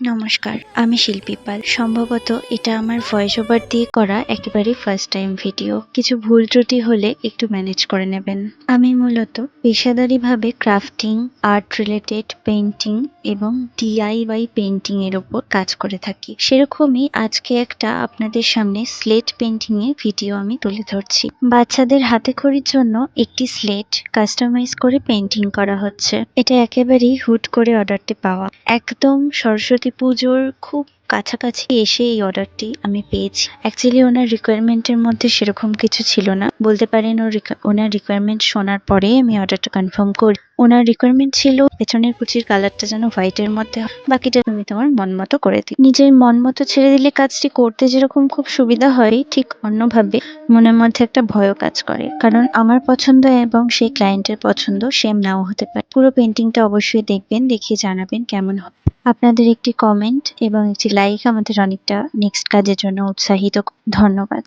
নমস্কার, আমি শিল্পী পাল। সম্ভবত এটা আমার ভয়েস ওভার দিয়ে করা একেবারেই ফার্স্ট টাইম ভিডিও। কিছু ভুল ত্রুটি হলে একটু ম্যানেজ করে নেবেন। আমি মূলত পেশাদারিভাবে ক্রাফটিং, আর্ট রিলেটেড পেইন্টিং এবং DIY পেইন্টিং এর ওপর কাজ করে থাকি। সেরকমই আজকে একটা আপনাদের সামনে স্লেট পেইন্টিং এর ভিডিও আমি তুলে ধরছি। বাচ্চাদের হাতেখড়ির জন্য একটি স্লেট কাস্টমাইজ করে পেইন্টিং করা হচ্ছে। এটা একেবারেই হুট করে অর্ডারটি পাওয়া। একদম সরস্বতী পুজোর খুব কাছাকাছি এসে এই অর্ডারটি আমি পেয়েছি। অ্যাকচুয়ালি ওনার রিকোয়ারমেন্টের মধ্যে সেরকম কিছু ছিল না, বলতে পারেন ওনার রিকোয়ারমেন্ট শোনার পরে আমি অর্ডারটা কনফার্ম করি। ওনার রিকোয়ারমেন্ট ছিল পেছনের কুচির কালারটা যেন হোয়াইটের মধ্যে হয়, বাকিটা তুমি তোমার মন মতো করে দিই। নিজের মন মতো ছেড়ে দিলে কাজটি করতে যেরকম খুব সুবিধা হয়, ঠিক অন্যভাবে মনের মধ্যে একটা ভয়ও কাজ করে, কারণ আমার পছন্দ এবং সেই ক্লায়েন্টের পছন্দ সেম নাও হতে পারে। পুরো পেন্টিংটা অবশ্যই দেখবেন, দেখিয়ে জানাবেন কেমন হবে। আপনাদের একটি কমেন্ট এবং একটি লাইক আমাদের অনেকটা নেক্সট কাজের জন্য উৎসাহিত। ধন্যবাদ।